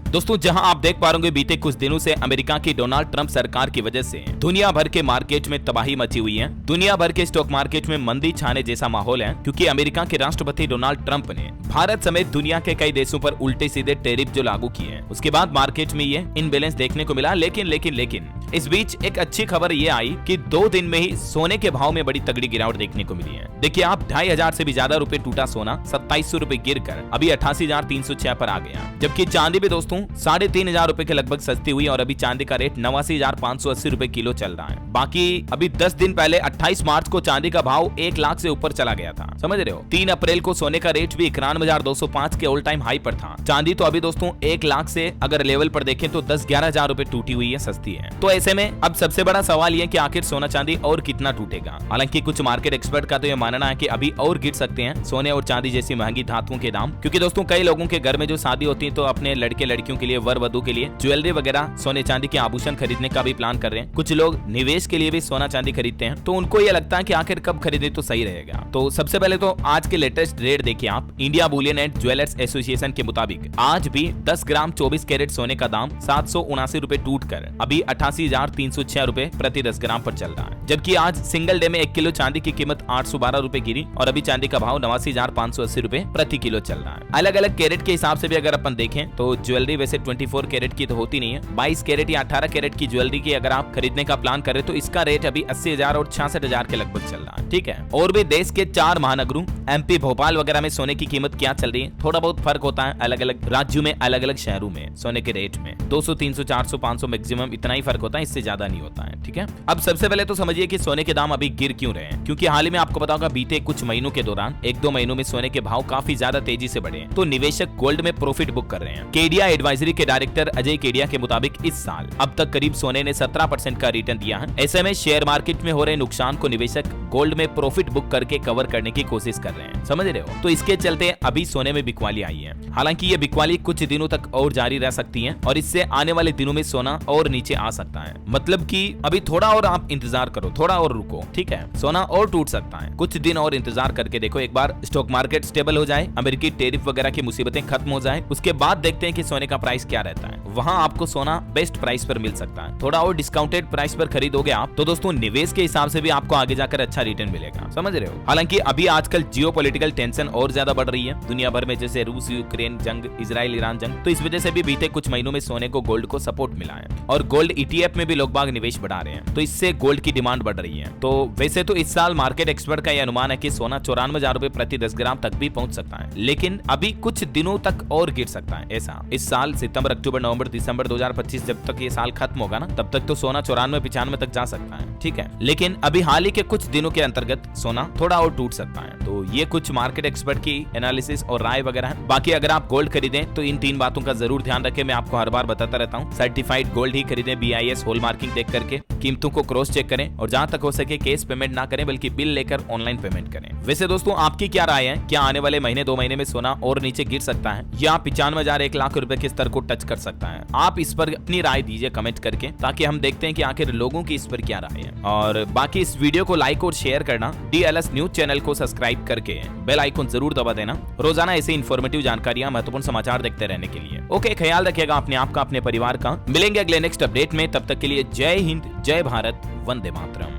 दोस्तों जहां आप देख पा रहे बीते कुछ दिनों से अमेरिका की डोनाल्ड ट्रंप सरकार की वजह से दुनिया भर के मार्केट में तबाही मची हुई है। दुनिया भर के स्टॉक मार्केट में मंदी छाने जैसा माहौल है, क्योंकि अमेरिका के राष्ट्रपति डोनाल्ड ट्रंप ने भारत समेत दुनिया के कई देशों पर उल्टे सीधे टैरिफ जो लागू किए हैं, उसके बाद मार्केट में ये इनबैलेंस देखने को मिला। लेकिन इस बीच एक अच्छी खबर ये आई कि 2 दिन में ही सोने के भाव में बड़ी तगड़ी गिरावट देखने को मिली है। देखिए आप 2500 से भी ज्यादा रुपए टूटा सोना 2700 रुपए गिर कर अभी 88,306 पर आ गया, जबकि चांदी भी दोस्तों 3,500 रुपए के लगभग सस्ती हुई और अभी चांदी का रेट 89,580 रुपए किलो चल रहा है। बाकी अभी 10 दिन पहले 28 मार्च को चांदी का भाव 1 लाख से ऊपर चला गया था, समझ रहे हो। 3 अप्रैल को सोने का रेट भी 91,205 के ऑल टाइम हाई पर था। चांदी तो अभी दोस्तों 1 लाख से अगर लेवल पर देखें तो 10-11 हजार रुपए टूटी हुई है, सस्ती है। तो ऐसे में अब सबसे बड़ा सवाल ये कि आखिर सोना चांदी और कितना टूटेगा। हालांकि कुछ मार्केट एक्सपर्ट का तो ये मानना है कि अभी और गिर सकते हैं सोने और चांदी जैसी महंगी धातुओं के दाम, क्योंकि दोस्तों कई लोगों के घर में जो शादी होती है तो अपने लड़के लड़कियों के लिए, वर वधू के लिए ज्वेलरी वगैरह सोने चांदी के आभूषण खरीदने का भी प्लान कर रहे हैं। कुछ लोग निवेश के लिए भी सोना चांदी खरीदते हैं, तो उनको ये लगता है कि आखिर कब खरीदे तो सही रहेगा। तो सबसे पहले तो आज के लेटेस्ट रेट देखिए आप। India Boolean and jewellers association के मुताबिक आज भी 10 ग्राम 24 कैरेट सोने का दाम 779 रुपए टूट कर अभी 88,306 रुपए प्रति 10 ग्राम पर चल रहा है। जबकि आज सिंगल डे में 1 किलो चांदी की कीमत 812 रुपए गिरी और अभी चांदी का भाव 89,580 रुपए प्रति किलो चल रहा है। अलग अलग कैरेट के हिसाब से भी अगर अपन देखें तो ज्वेलरी वैसे 24 कैरेट की तो होती नहीं है, 22 कैरेट या 18 कैरेट की ज्वेलरी की अगर आप खरीदने का प्लान करें तो इसका रेट अभी 80,000 और 66,000 के लगभग चल रहा है। ठीक है, और भी देश के 4 महानगरों MP, भोपाल वगैरह में सोने की कीमत क्या चल रही है, थोड़ा बहुत फर्क होता है अलग अलग राज्यों में, अलग अलग शहरों में सोने के रेट में 200, 300, 400, 500 मैक्सिमम इतना ही फर्क होता है, इससे ज्यादा नहीं होता है। ठीक है, अब सबसे पहले तो समझिए कि सोने के दाम अभी गिर क्यों रहे हैं, क्योंकि हाल ही में आपको बताऊंगा बीते कुछ महीनों के दौरान 1-2 महीनों में सोने के भाव काफी ज्यादा तेजी से बढ़े हैं, तो निवेशक गोल्ड में प्रॉफिट बुक कर रहे हैं। केडिया एडवाइजरी के डायरेक्टर अजय केडिया के मुताबिक इस साल अब तक करीब सोने ने 17% का रिटर्न दिया है। ऐसे में शेयर मार्केट में हो रहे नुकसान को निवेशक गोल्ड में प्रॉफिट बुक करके कवर करने की कोशिश कर रहे हैं, समझ रहे हो। तो इसके चलते अभी सोने में बिकवाली आई है। हालांकि ये बिकवाली कुछ दिनों तक और जारी रह सकती है और इससे आने वाले दिनों में सोना और नीचे आ सकता है। मतलब कि अभी थोड़ा और आप इंतजार करो, थोड़ा और रुको, ठीक है। सोना और टूट सकता है, कुछ दिन और इंतजार करके देखो। एक बार स्टॉक मार्केट स्टेबल हो जाए, अमेरिकी टैरिफ वगैरह की मुसीबतें खत्म हो जाए, उसके बाद देखते हैं कि सोने का प्राइस क्या रहता है। वहां आपको सोना बेस्ट प्राइस पर मिल सकता है। थोड़ा और डिस्काउंटेड प्राइस पर खरीदोगे आप तो दोस्तों निवेश के हिसाब से भी आपको आगे जाकर अच्छा रिटर्न मिलेगा, समझ रहे हो। हालांकि अभी आजकल जियोपॉलिटिकल टेंशन और ज्यादा बढ़ रही है दुनिया भर में, जैसे रूस यूक्रेन जंग, इजराइल ईरान जंग, तो इस वजह से भी बीते कुछ महीनों में सोने को, गोल्ड को सपोर्ट मिला है और गोल्ड ETF में भी लोग बाग निवेश बढ़ा रहे हैं, तो इससे गोल्ड की डिमांड बढ़ रही है। तो वैसे तो इस साल मार्केट एक्सपर्ट का यह अनुमान है कि सोना 94,000 रुपए प्रति 10 ग्राम तक भी पहुंच सकता है, लेकिन अभी कुछ दिनों तक और गिर सकता है। ऐसा इस साल सितंबर, अक्टूबर, नवंबर, दिसंबर 2025 जब तक ये साल खत्म होगा ना, तब तक तो सोना 94-95 तक जा सकता है, ठीक है। लेकिन अभी हाल ही के कुछ दिनों के अंतर्गत सोना थोड़ा और टूट सकता है। तो ये कुछ मार्केट एक्सपर्ट की एनालिसिस और राय वगैरह है। बाकी अगर आप गोल्ड खरीदें तो इन 3 बातों का जरूर ध्यान रखें। मैं आपको हर बार बताता रहता हूँ, सर्टिफाइड गोल्ड ही खरीदें, BIS हॉल मार्किंग देख करके, कीमतों को क्रॉस चेक करें और जहां तक हो सके कैश पेमेंट ना करें बल्कि बिल लेकर ऑनलाइन पेमेंट करें। वैसे दोस्तों आपकी क्या राय है, क्या आने वाले महीने 2 महीने में सोना और नीचे गिर सकता है या 95,000 1 लाख रुपए के स्तर को टच कर सकता है? आप इस पर अपनी राय दीजिए कमेंट करके, ताकि हम देखते हैं कि आखिर लोगों की इस पर क्या राय है। और बाकी इस वीडियो को लाइक और शेयर करना, DLS न्यूज चैनल को सब्सक्राइब करके बेल आइकन जरूर दबा देना, रोजाना ऐसे इन्फॉर्मेटिव जानकारियां, महत्वपूर्ण समाचार देखते रहने के लिए। ओके, ख्याल रखिएगा अपने आप का, अपने परिवार का। मिलेंगे अगले नेक्स्ट अपडेट में, तब तक के लिए जय हिंद, जय भारत, वंदे मातरम।